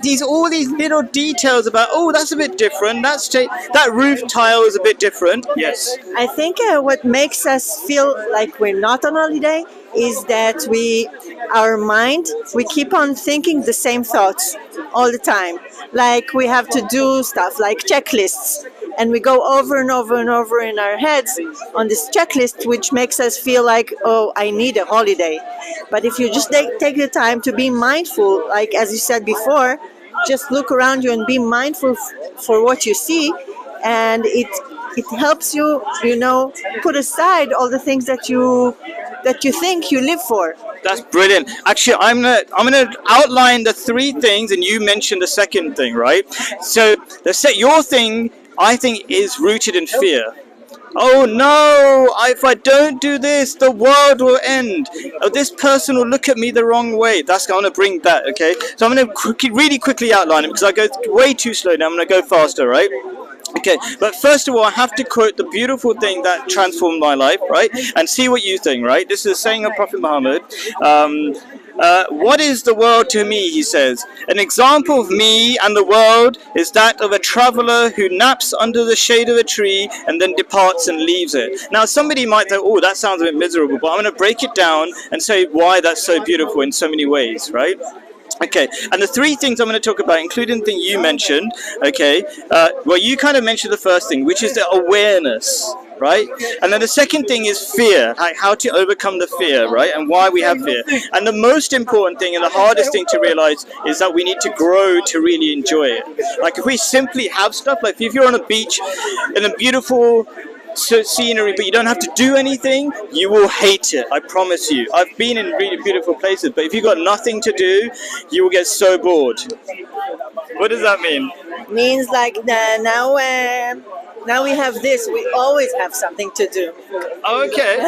these all these little details about, oh, that's a bit different. That roof tile is a bit different. Yes. I think what makes us feel like we're not on holiday is that our mind, we keep on thinking the same thoughts all the time. Like we have to do stuff like checklists, and we go over and over and over in our heads on this checklist, which makes us feel like, oh, I need a holiday. But if you just take the time to be mindful, like as you said before, just look around you and be mindful for what you see, and it helps you, put aside all the things that you think you live for. That's brilliant. Actually, I'm gonna outline the three things, and you mentioned the second thing, right? So your thing, I think, is rooted in fear. Oh no! If I don't do this, the world will end. Oh, this person will look at me the wrong way. I'm gonna bring that. Okay. So I'm gonna really quickly outline it because I go way too slow now. I'm gonna go faster, right? Okay, but first of all, I have to quote the beautiful thing that transformed my life, right? And see what you think, right? This is a saying of Prophet Muhammad. What is the world to me, he says. An example of me and the world is that of a traveler who naps under the shade of a tree and then departs and leaves it. Now, somebody might think, oh, that sounds a bit miserable, but I'm going to break it down and say why that's so beautiful in so many ways, right? Okay, and the three things I'm going to talk about, including the thing you mentioned, okay, well, you kind of mentioned the first thing, which is the awareness, right? And then the second thing is fear, like how to overcome the fear, right? And why we have fear. And the most important thing and the hardest thing to realize is that we need to grow to really enjoy it. Like if we simply have stuff, like if you're on a beach in a beautiful scenery, but you don't have to do anything, you will hate it. I promise you. I've been in really beautiful places, but if you've got nothing to do, you will get so bored. What does that mean? Means like now we have this. We always have something to do. Okay.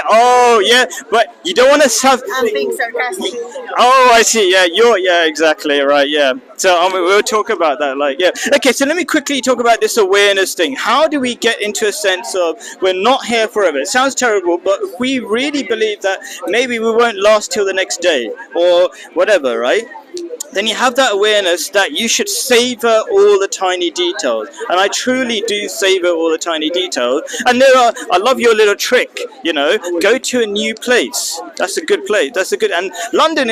Oh, yeah. But you don't want to have. I'm being sarcastic. Oh, I see. Yeah, exactly right. Yeah. So we'll talk about that. Like, yeah. Okay. So let me quickly talk about this awareness thing. How do we get into a sense of we're not here forever? It sounds terrible, but if we really believe that maybe we won't last till the next day or whatever, right? Then you have that awareness that you should savor all the tiny details. And I truly do savor all the tiny details. And I love your little trick, go to a new place. That's a good place. And London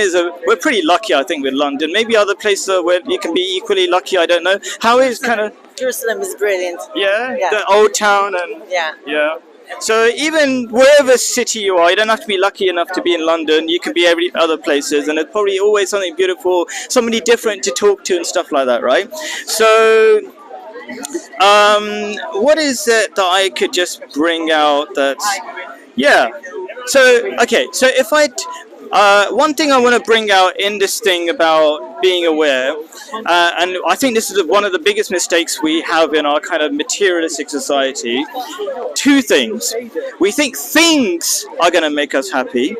we're pretty lucky, I think, with London. Maybe other places where you can be equally lucky, I don't know. How is kind of... Jerusalem is brilliant. Yeah? The old town and... Yeah. So even wherever city you are, you don't have to be lucky enough to be in London. You can be every other places, and there's probably always something beautiful, somebody different to talk to and stuff like that, right? So, what is it that I could just bring out that? Yeah. So okay. So if one thing I want to bring out in this thing about being aware, and I think this is one of the biggest mistakes we have in our kind of materialistic society. Two things. We think things are going to make us happy,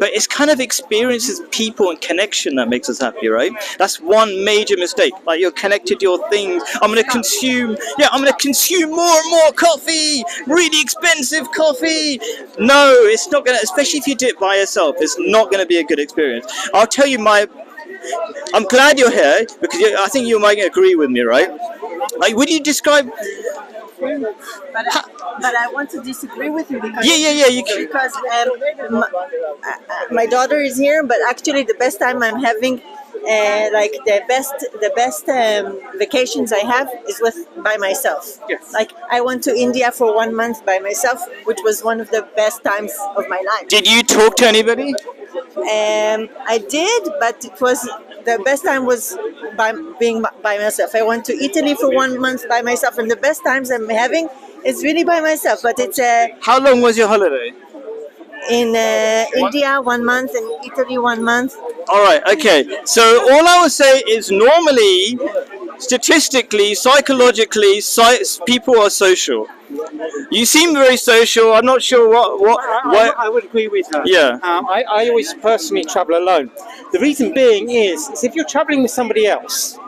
but it's kind of experiences, people, and connection that makes us happy, right? That's one major mistake. Like you're connected to your things. I'm going to consume more and more coffee, really expensive coffee. No, it's not going to, especially if you do it by yourself, it's not going to be a good experience. I'll tell you I'm glad you're here because I think you might agree with me, right? Like, would you describe... But I want to disagree with you because you can. Because my daughter is here, but actually the best time I'm having, like the best vacations I have is by myself. Yes. Like I went to India for 1 month by myself, which was one of the best times of my life. Did you talk to anybody? I did, but it was the best time was being by myself. I went to Italy for 1 month by myself, and the best times I'm having is really by myself. But it's How long was your holiday? In India 1 month, in Italy 1 month. All right, okay. So all I would say is normally, statistically, psychologically, people are social. You seem very social. I'm not sure what. I would agree with her. Yeah. I always personally travel alone. The reason being is if you're traveling with somebody else,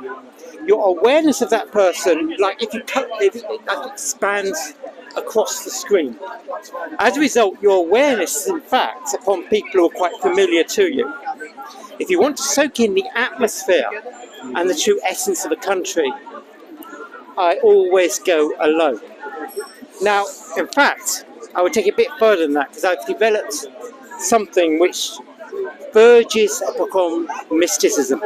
your awareness of that person, like if it expands across the screen. As a result, your awareness is in fact upon people who are quite familiar to you. If you want to soak in the atmosphere and the true essence of a country, I always go alone. Now, in fact, I would take it a bit further than that, because I've developed something which verges upon mysticism.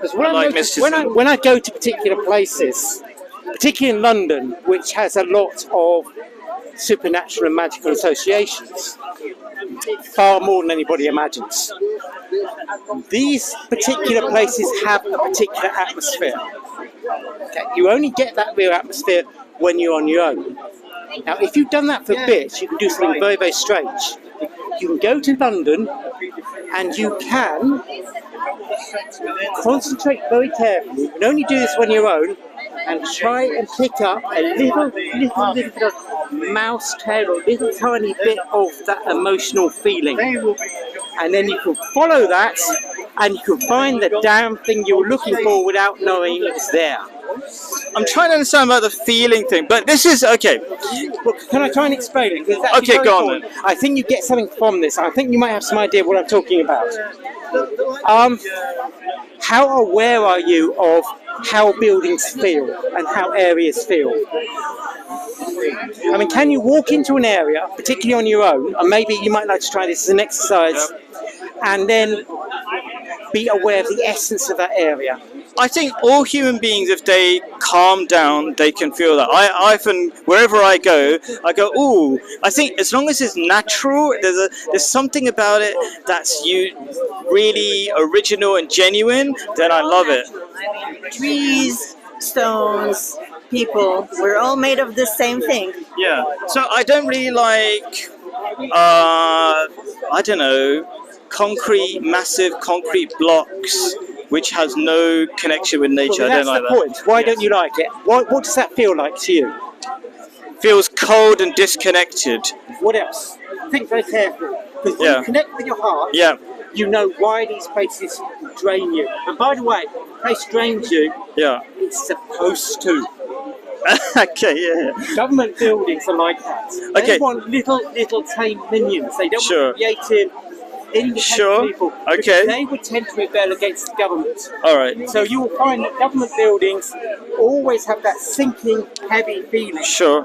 Because when I go to particular places, particularly in London, which has a lot of supernatural and magical associations, far more than anybody imagines, these particular places have a particular atmosphere. Okay? You only get that real atmosphere when you're on your own. Now, if you've done that for bits, you can do something very, very strange. You can go to London and you can concentrate very carefully. You can only do this when you're own, and try and pick up a little bit of mouse tail or little tiny bit of that emotional feeling. And then you can follow that and you can find the damn thing you're looking for without knowing it's there. I'm trying to understand about the feeling thing, but this is okay. Well, can I try and explain it? Okay, go on then. I think you get something from this. I think you might have some idea of what I'm talking about. How aware are you of how buildings feel and how areas feel? I mean, can you walk into an area, particularly on your own, and maybe you might like to try this as an exercise, and then be aware of the essence of that area? I think all human beings, if they calm down, they can feel that. I often, wherever I go, ooh. I think as long as it's natural, there's something about it that's really original and genuine, then I love it. Trees, stones, people, we're all made of the same thing. Yeah. So I don't really like, I don't know, massive concrete blocks which has no connection with nature. Well, I don't like that. That's the point. Why don't you like it? What does that feel like to you? Feels cold and disconnected. What else? Think very carefully. Because when you connect with your heart, you know why these places drain you. And by the way, if a place drains you, it's supposed to. Okay, yeah. Government buildings are like that. They want little tame minions. They don't want creative, independent people. Okay. They would tend to rebel against the government. All right. So you will find that government buildings always have that sinking, heavy feeling. Sure.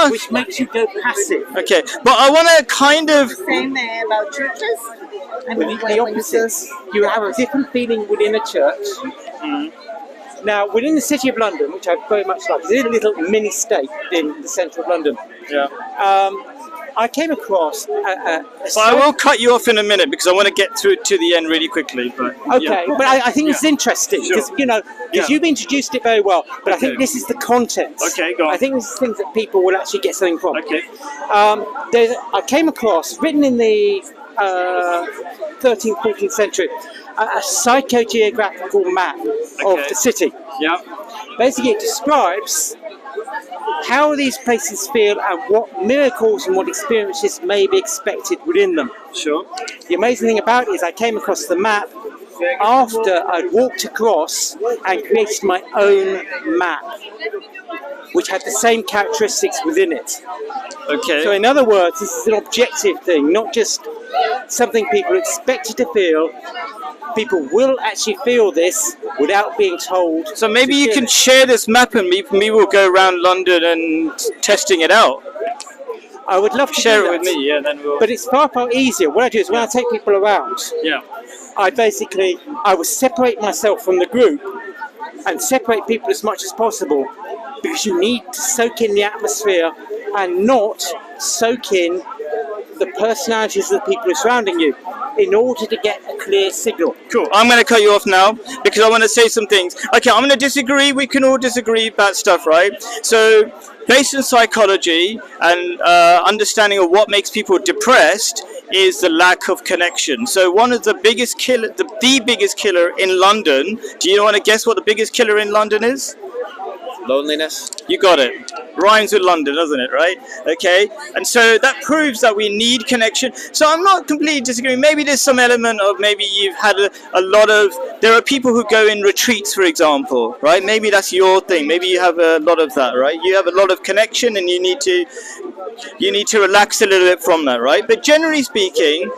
Which makes you go passive. Okay, but I want to kind of... Same about churches. The opposite. You have a different feeling within a church. Now, within the City of London, which I very much like, it's a little mini state in the centre of London. Yeah. I came across I will cut you off in a minute because I want to get through to the end really quickly. But but I think this is interesting because you've introduced it very well. But I think this is the content. Okay, go on. I think this is things that people will actually get something from. Okay. I came across, written in the 13th, 14th century, a psychogeographical map of the city. Yeah. Basically, it describes how these places feel and what miracles and what experiences may be expected within them. Sure. The amazing thing about it is I came across the map after I'd walked across and created my own map, which had the same characteristics within it. Okay. So in other words, this is an objective thing, not just something people are expected to feel. People will actually feel this without being told. So maybe you can share this map and me will go around London and testing it out. I would love to share do it with me, then we'll... But it's far easier. What I do is when I take people around, I will separate myself from the group and separate people as much as possible, because you need to soak in the atmosphere and not soak in the personalities of the people who are surrounding you in order to get a clear signal. Cool. I'm going to cut you off now because I want to say some things. Okay, I'm going to disagree. We can all disagree about stuff, right? So, based on psychology and understanding of what makes people depressed is the lack of connection. So, one of the biggest killer, the biggest killer in London. Do you want to guess what the biggest killer in London is? Loneliness. You got it. Rhymes with London, doesn't it, right? Okay, and so that proves that we need connection. So I'm not completely disagreeing. Maybe there's some element of maybe you've had a lot of... There are people who go in retreats, for example, right? Maybe that's your thing. Maybe you have a lot of that, right? You have a lot of connection and you need to relax a little bit from that, right? But generally speaking,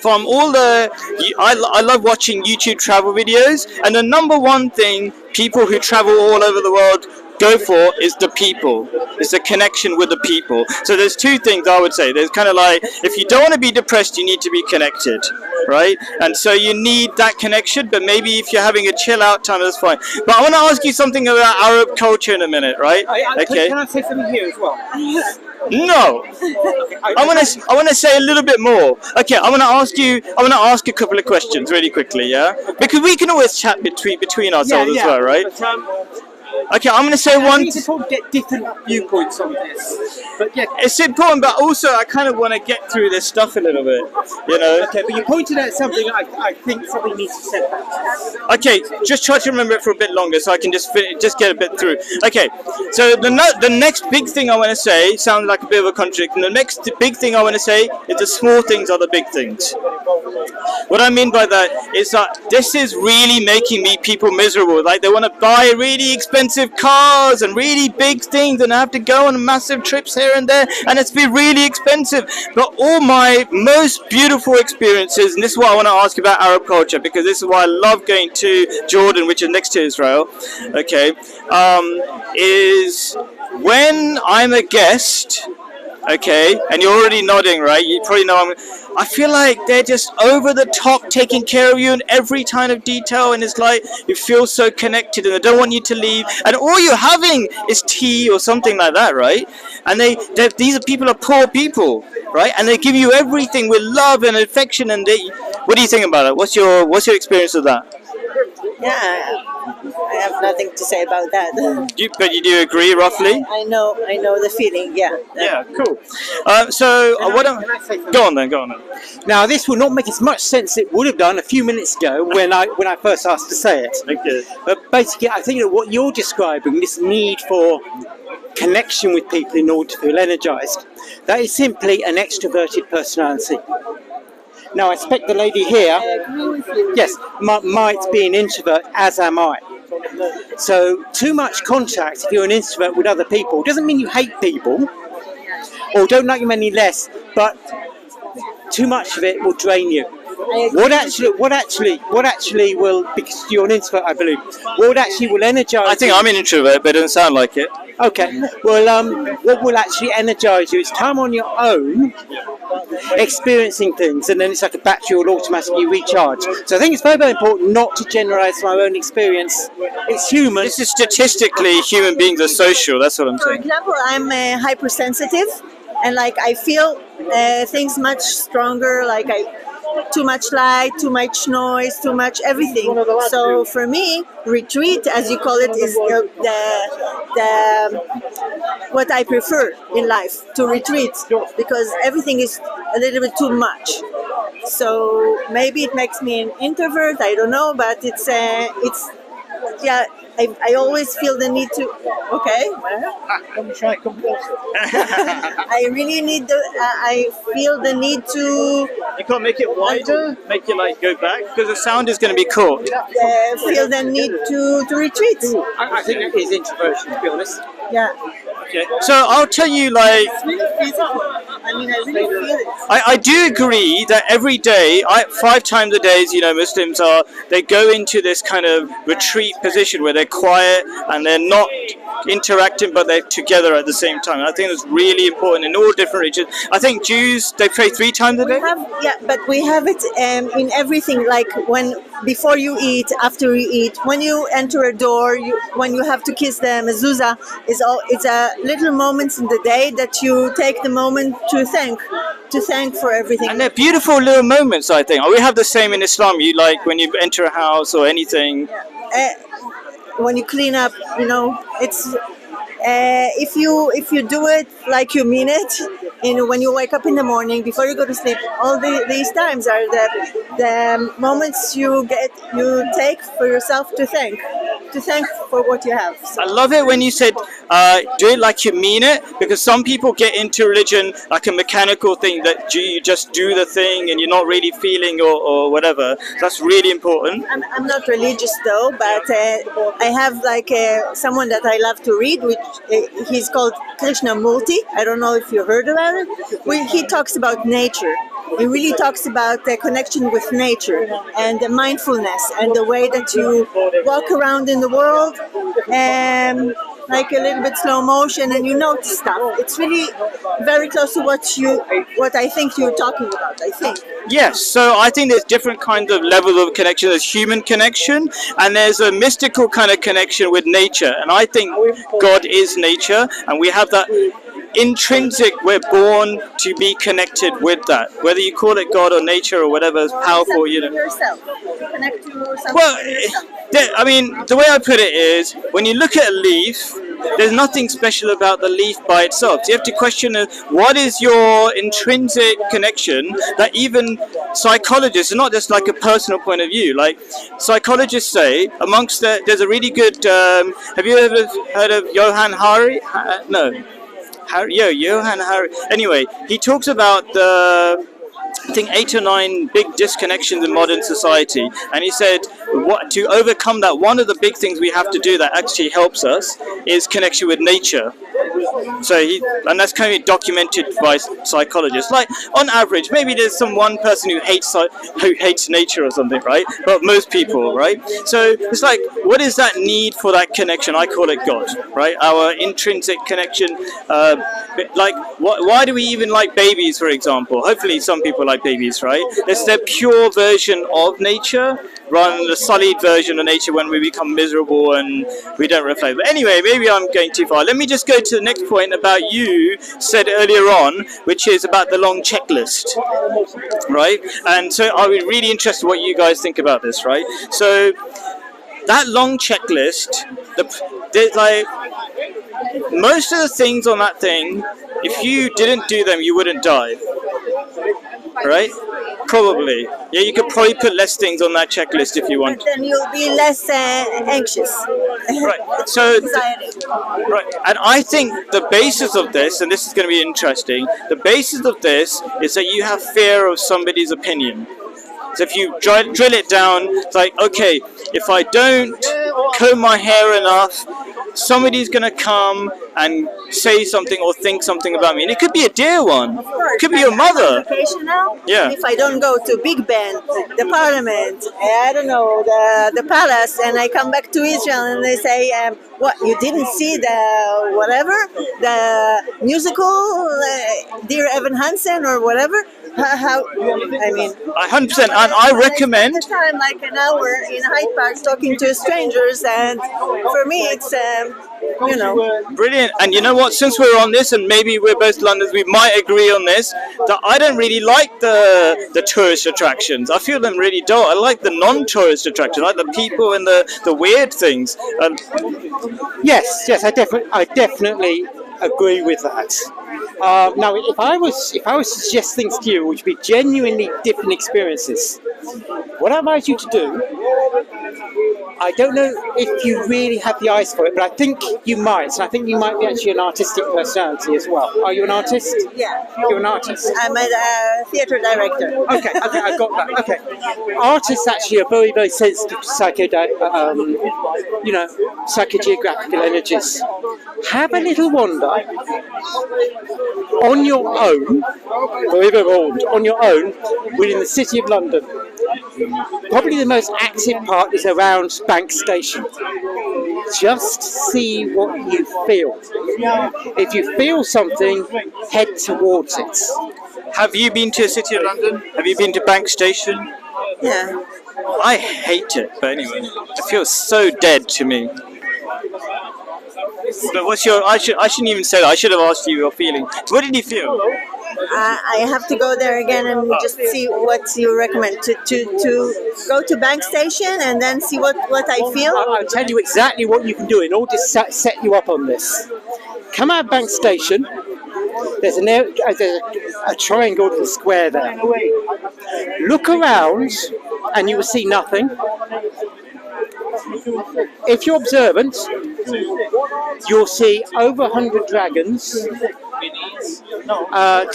from all I love watching YouTube travel videos, and the number one thing people who travel all over the world go for is the people. It's the connection with the people. So there's two things I would say. There's kind of like, if you don't want to be depressed, you need to be connected, right? And so you need that connection, but maybe if you're having a chill out time, that's fine. But I want to ask you something about Arab culture in a minute, right? Okay. Can I say something here as well? No, I want to say a little bit more. Okay, I want to ask a couple of questions really quickly, yeah, because we can always chat between ourselves as well, right? But, Okay, I'm going to say one. It's important to get different viewpoints on this. But yeah, It's important, but also I kind of want to get through this stuff a little bit, you know. okay, but you pointed out something I think somebody needs to say about. Okay, just try to remember it for a bit longer so I can just get a bit through. Okay, so the next big thing I want to say sounds like a bit of a contradiction. The next big thing I want to say is the small things are the big things. What I mean by that is that this is really making people miserable. Like they want to buy really expensive cars and really big things and have to go on massive trips here and there, and it's been really expensive. But all my most beautiful experiences, and this is what I want to ask about Arab culture, because this is why I love going to Jordan, which is next to Israel, okay, is when I'm a guest, okay, and you're already nodding, right? You probably know I feel like they're just over the top taking care of you in every kind of detail, and it's like you feel so connected and they don't want you to leave, and all you're having is tea or something like that, right? And these people are poor people, right? And they give you everything with love and affection, and what do you think about it? What's your experience of that? Yeah, I have nothing to say about that. But you do agree, roughly? I know the feeling. Yeah. Yeah, cool. Go on then. Now, this will not make as much sense as it would have done a few minutes ago when I first asked to say it. Okay. But basically, I think that what you're describing, this need for connection with people in order to feel energized, that is simply an extroverted personality. Now, I expect the lady here, yes, might be an introvert, as am I. So, too much contact, if you're an introvert with other people, doesn't mean you hate people, or don't like them any less, but too much of it will drain you. What actually will, because you're an introvert, I believe, what actually will energize I think I'm an introvert, but it doesn't sound like it. Okay, well, what will actually energize you is time on your own, experiencing things, and then it's like a battery will automatically recharge. So I think it's very, very important not to generalize my own experience. It's human. This is statistically human beings are social, that's what I'm For saying. example, I'm hypersensitive, and like I feel things much stronger. Like too much light, too much noise, too much everything. So for me, retreat, as you call it, is the what I prefer in life, to retreat, because everything is a little bit too much. So maybe it makes me an introvert. I don't know, but it's yeah. I always feel the need to. Okay. I really need I feel the need to. You can't make it wider? Make it like go back? Because the sound is going to be caught. Feel the need to retreat. I think that is introversion, to be honest. Yeah. Okay. So I'll tell you, like, It's really physical. I mean, I really feel it. I do agree that every day, 5 times a day, you know, Muslims they go into this kind of retreat position where they're quiet and they're not interacting, but they're together at the same time. I think it's really important in all different regions. I think Jews, they pray 3 times a day. But we have it in everything. Like before you eat, after you eat, when you enter a door, when you have to kiss the mezuzah, it's a little moments in the day that you take the moment to thank for everything. And they're beautiful little moments, I think. We have the same in Islam. You like when you enter a house or anything. When you clean up, you know, it's if you do it like you mean it, when you wake up in the morning before you go to sleep, all these times are the moments you take for yourself to thank for what you have. So. I love it when you said do it like you mean it, because some people get into religion like a mechanical thing that you just do the thing and you're not really feeling or whatever. That's really important. I'm not religious though, but I have like someone that I love to read, which he's called Krishnamurti. I don't know if you heard about it. He talks about nature. It really talks about the connection with nature and the mindfulness and the way that you walk around in the world, like a little bit slow motion, and you notice stuff. It's really very close to what I think you're talking about. I think. Yes, so I think there's different kinds of levels of connection. There's human connection, and there's a mystical kind of connection with nature. And I think God is nature, and we have that intrinsic, we're born to be connected with that. Whether you call it God or nature or whatever is powerful, you know. Yourself. Connect to something. Well, I mean, the way I put it is, when you look at a leaf, there's nothing special about the leaf by itself. So you have to question what is your intrinsic connection that even psychologists, not just like a personal point of view, like psychologists say, amongst there's a really good, have you ever heard of Johann Hari? No. Johann Hari. Anyway, he talks about I think 8 or 9 big disconnections in modern society, and he said to overcome that, one of the big things we have to do that actually helps us is connection with nature. So and that's kind of documented by psychologists. Like on average, maybe there's one person who hates nature or something, right? But most people, right? So it's like, what is that need for that connection? I call it God, right? Our intrinsic connection. Like, why do we even like babies, for example? Hopefully, some people like babies, right? It's the pure version of nature, rather than the sullied version of nature when we become miserable and we don't reflect. But anyway, maybe I'm going too far. Let me just go to the next point about you said earlier on, which is about the long checklist, right? And so I'll be really interested what you guys think about this, right? So that long checklist, there's like most of the things on that thing, if you didn't do them, you wouldn't die, right? Probably. Yeah, you could probably put less things on that checklist if you want. But then you'll be less anxious. Right. So, Anxiety. right. And I think the basis of this, and this is going to be interesting, the basis of this is that you have fear of somebody's opinion. So if you drill it down, it's like, okay, if I don't comb my hair enough, somebody's going to come and say something or think something about me. And it could be a dear one. It could be your mother. Now, yeah. If I don't go to Big Ben, the Parliament, I don't know, the palace, and I come back to Israel and they say, what, you didn't see the whatever, the musical, Dear Evan Hansen or whatever? How, I mean, 100%, and I recommend. I spend like an hour in Hyde Park talking to strangers, and for me, it's brilliant. And you know what? Since we're on this, and maybe we're both Londoners, we might agree on this. That I don't really like the tourist attractions. I feel them really dull. I like the non-tourist attractions, I like the people and the weird things. Yes, I definitely agree with that. Now, if I was to suggest things to you, which would be genuinely different experiences, what I advise you to do, I don't know if you really have the eyes for it, but I think you might. And I think you might be actually an artistic personality as well. Are you an artist? Yeah. You're an artist? I'm a theatre director. Okay, I got that. Okay. Artists actually are very, very sensitive to psychogeographical energies. Have a little wander on your own, on your own, within the City of London. Probably the most active part is around Bank Station. Just see what you feel. If you feel something, head towards it. Have you been to the City of London? Have you been to Bank Station? Yeah. I hate it, but anyway, it feels so dead to me. But what's your? I shouldn't even say that. I should have asked you your feeling. What did you feel? I have to go there again and just see what you recommend to go to Bank Station and then see what I feel. I'll tell you exactly what you can do in order to set you up on this. Come out of Bank Station. There's a triangle little square there. Look around and you will see nothing. If you're observant, you'll see over 100 dragons,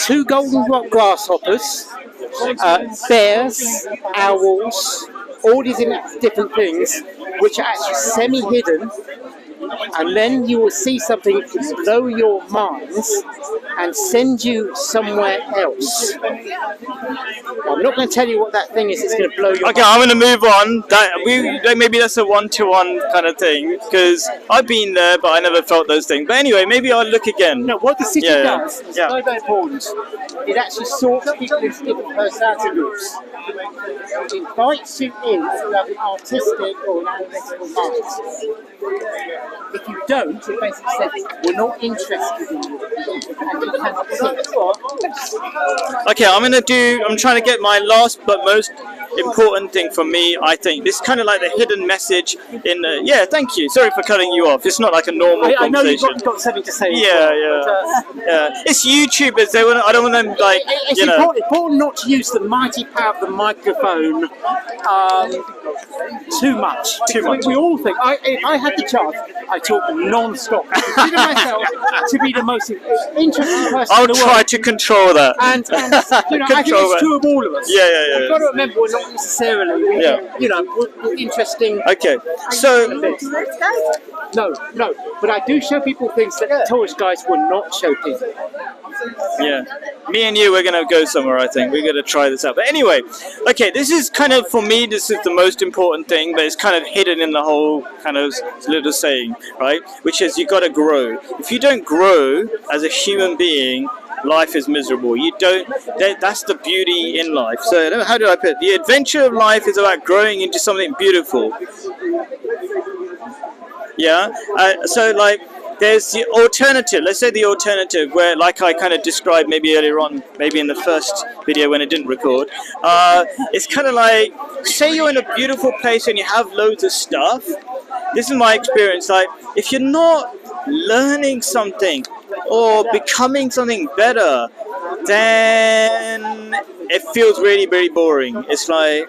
2 golden grasshoppers, bears, owls, all these different things, which are actually semi-hidden and then you will see something blow your minds and send you somewhere else. I'm not going to tell you what that thing is. It's going to blow your Okay, mind. I'm going to move on. Maybe that's a one-to-one kind of thing, because I've been there, but I never felt those things. But anyway, maybe I'll look again. No, what the city Yeah, does is yeah. very, very important. It actually sorts people into different personality groups. It invites you in if you have an artistic or an analytical mind. If you don't, it basically says we're not interested in you and you cannot see. Okay, I'm trying to get my last but most important thing for me, I think. This is kind of like the hidden message in the... Yeah, thank you. Sorry for cutting you off. It's not like a normal I know you've conversation. got something to say. Yeah, yeah. It's YouTubers. I don't want them, like, It's important not to use the mighty power of the microphone too much. We all think, if I had the chance, I talk non-stop. I consider myself to be the most interesting person I'll in the world. try to control that. And you know, I think it's true of all of us. Yeah. You've got to remember, we're not necessarily, we're interesting. Okay, so... No, but I do show people things that tourist guides will not show people. Yeah, me and you, we're going to go somewhere, I think. We're going to try this out. But anyway, okay, this is kind of, for me, this is the most important thing, but it's kind of hidden in the whole kind of little saying, right? Which is, you got to grow. If you don't grow as a human being, life is miserable. You don't, that's the beauty in life. So how do I put it? The adventure of life is about growing into something beautiful. Yeah, so like, there's the alternative. Let's say the alternative, where, like I kind of described maybe earlier on, maybe in the first video when it didn't record. It's kind of like, say you're in a beautiful place and you have loads of stuff. This is my experience. Like, if you're not learning something or becoming something better, then it feels really, very boring. It's like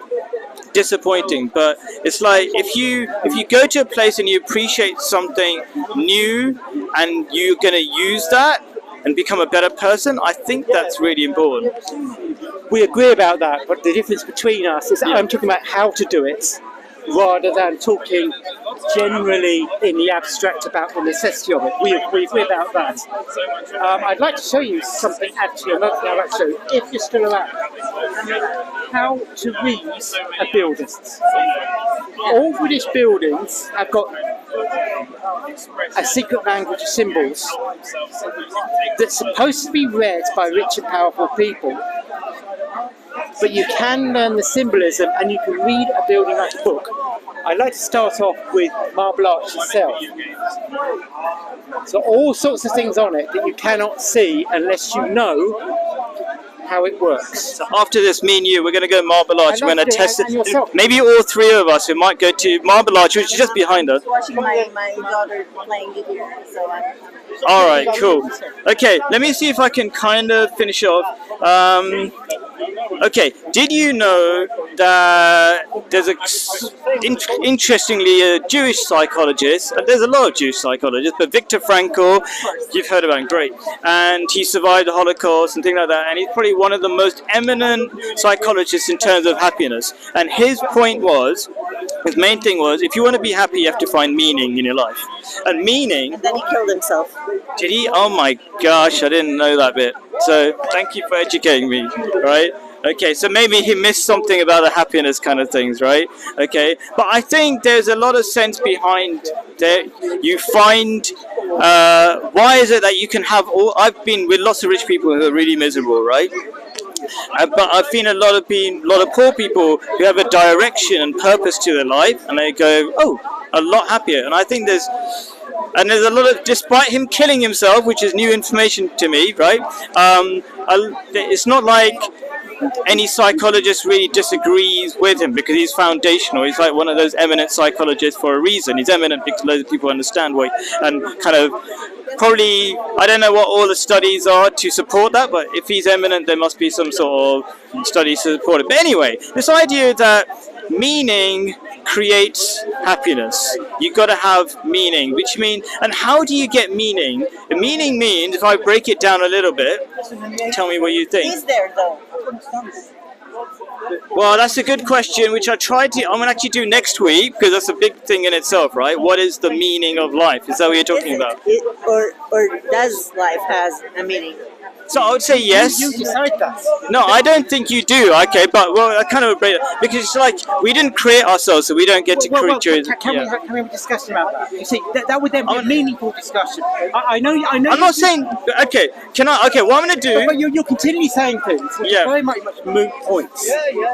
disappointing. But it's like, if you go to a place and you appreciate something new and you're going to use that and become a better person, I think that's really important. We agree about that, but the difference between us is that I'm talking about how to do it rather than talking generally in the abstract about the necessity of it. We agree about that. I'd like to show you something, actually, another thing I'd like to show you, if you're still around. How to read a building. All British buildings have got a secret language of symbols that's supposed to be read by rich and powerful people. But you can learn the symbolism and you can read a building like a book. I'd like to start off with Marble Arch itself. So all sorts of things on it that you cannot see unless you know how it works. So after this, me and you, we're going to go Marble Arch. We're going to test it. Yourself. Maybe all three of us, we might go to Marble Arch, which is just behind us. Watching my daughter playing it here, so All right, cool. Okay, let me see if I can kind of finish off. Okay, did you know that there's interestingly a Jewish psychologist, and there's a lot of Jewish psychologists, but Viktor Frankl, you've heard about him, great, and he survived the Holocaust and things like that, and he's probably one of the most eminent psychologists in terms of happiness. And his point was, his main thing was, if you want to be happy, you have to find meaning in your life. And meaning... And then he killed himself. Did he? Oh my gosh, I didn't know that bit. So thank you for educating me, right? Okay, so maybe he missed something about the happiness kind of things, right? Okay, but I think there's a lot of sense behind that. You find, why is it that you can have all, I've been with lots of rich people who are really miserable, right? But I've seen a lot of poor people who have a direction and purpose to their life, and they go, oh, a lot happier. And I think there's a lot of, despite him killing himself, which is new information to me, right? It's not like any psychologist really disagrees with him because he's foundational. He's like one of those eminent psychologists for a reason. He's eminent because loads of people understand what, and kind of probably, I don't know what all the studies are to support that, but if he's eminent, there must be some sort of studies to support it. But anyway, this idea that meaning creates happiness. You've got to have meaning, which means, and how do you get meaning? The meaning means, if I break it down a little bit, tell me what you think. He's there though. Well, that's a good question, which I'm going to actually do next week, because that's a big thing in itself, right? What is the meaning of life? Is that what you're talking about? Or does life has a meaning? So I would say yes. You decide that. No, I don't think you do. Okay, but well, I kind of agree because it's like we didn't create ourselves, so we don't get to create. Can we have a discussion about that? You see, that would then be a meaningful discussion. I know. I'm not saying. Okay, can I? Okay, what I'm going to do? But you're continually saying things which are very much moot points.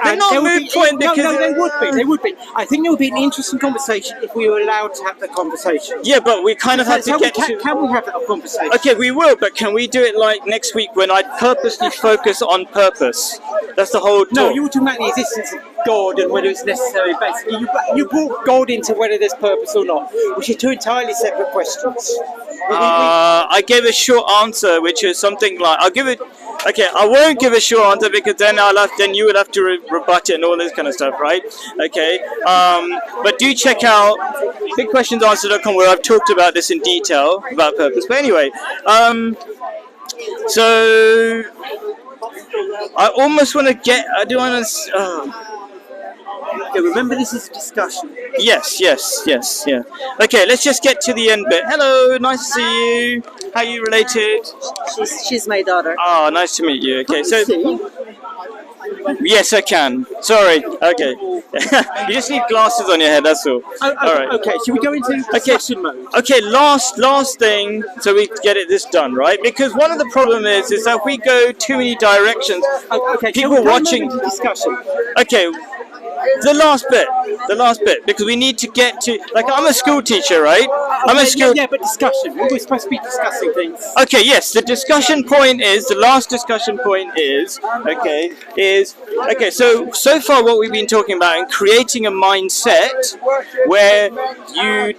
They're not moot point because no, they would be. They would be. I think it would be an interesting conversation if we were allowed to have the conversation. Yeah, but we kind of have to get to. Can we have that conversation? Okay, we will, but can we do it like next week when I purposely focus on purpose? That's the whole talk. No, you were talking about the existence of God and whether it's necessary. Basically, you brought God into whether there's purpose or not, which are two entirely separate questions. I gave a short answer, which is something like I'll give it. Okay, I won't give a short answer because then then you would have to rebut it and all this kind of stuff, right? Okay, but do check out bigquestionsanswer.com where I've talked about this in detail about purpose. But anyway, so I almost want to get. I do want to. Yeah, remember, this is a discussion. Yes. Yeah. Okay, let's just get to the end bit. Hello, nice to see you. How are you related? She's my daughter. Oh, nice to meet you. Okay, so. Yes, I can. Sorry. Okay. You just need glasses on your head. That's all. All right. Okay. Should we go into discussion mode? Okay. Last thing, so we get this done, right? Because one of the problem is that if we go too many directions, people watching. Discussion. Okay. The last bit, because we need to get to, like, I'm a school teacher, right? I'm a school. Yeah, but discussion. We're supposed to be discussing things. Okay, yes. The discussion point is the last discussion point is So far, what we've been talking about in creating a mindset where you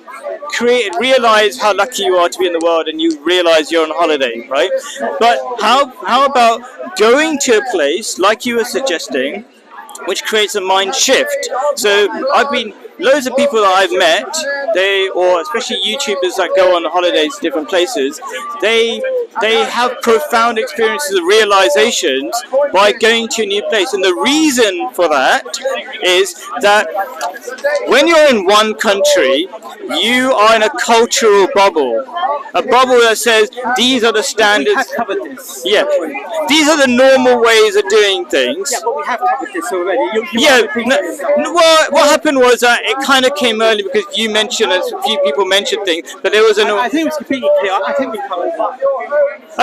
realize how lucky you are to be in the world, and you realize you're on holiday, right? But how about going to a place like you were suggesting, which creates a mind shift? So loads of people that I've met, or especially YouTubers that go on holidays to different places, they have profound experiences of realizations by going to a new place. And the reason for that is that when you're in one country, you are in a cultural bubble. A bubble that says these are the standards. We have covered this. Yeah, these are the normal ways of doing things. Yeah, but we have covered this already. Well, what happened was that it kind of came early because you mentioned, a few people mentioned things, but there was I think it was completely clear. I think we covered that.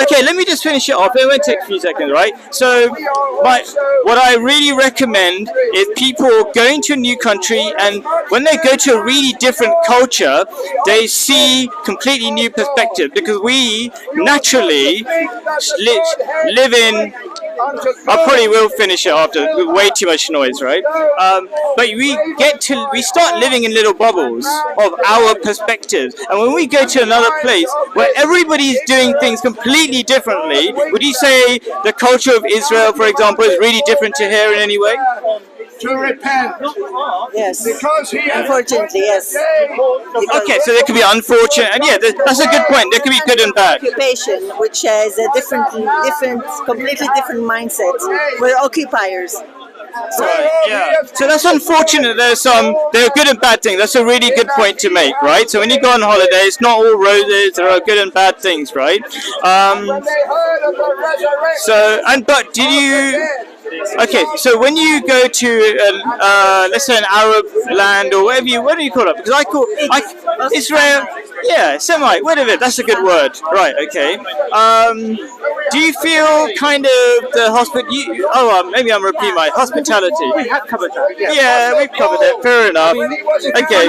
Okay, let me just finish it off. It won't take a few seconds, right? So, what I really recommend is people going to a new country, and when they go to a really different culture, they see completely new perspectives, because we naturally live in. I probably will finish it after way too much noise, right? But we start living in little bubbles of our perspectives, and when we go to another place where everybody's doing things completely differently, would you say the culture of Israel, for example, is really different to here in any way? To repent. Yes. Because unfortunately, yes. Okay, so there could be unfortunate, and yeah, that's a good point. There could be good and bad. Occupation, which has a completely different mindset. We're occupiers. So that's unfortunate. There are good and bad things. That's a really good point to make, right? So when you go on holiday, it's not all roses. There are good and bad things, right? But did you? Okay, so when you go to, let's say, an Arab land or what do you call it? Because I call Israel. Yeah, Semite, whatever. That's a good word. Right. Okay. Do you feel kind of the maybe I'm repeating my hospitality. We have covered that. Yeah, we've covered it. Fair enough. Okay.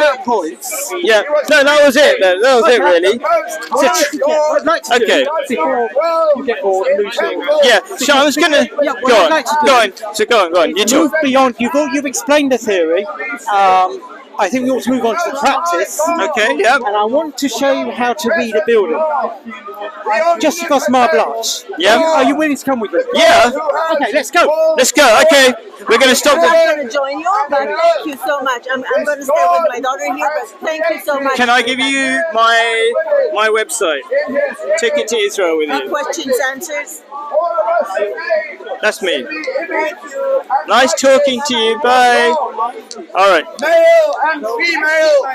Yeah. No, that was it. That was it, really. Okay. Before you get bored and losing. Yeah. So I was gonna go on. So go on. You move beyond. You've explained the theory. I think we ought to move on to the practice. Okay, yeah. And I want to show you how to read a building. Just across Marble Arch. Yeah. Are you willing to come with me? Yeah. Okay, let's go. Let's go. Okay. We're going to stop. I'm going to join you, but thank you so much. I'm going to stay with my daughter here, but thank you so much. Can I give you my website? Take it to Israel with you. Questions, answers? That's me. Nice talking to you. Bye. All right. Male and female.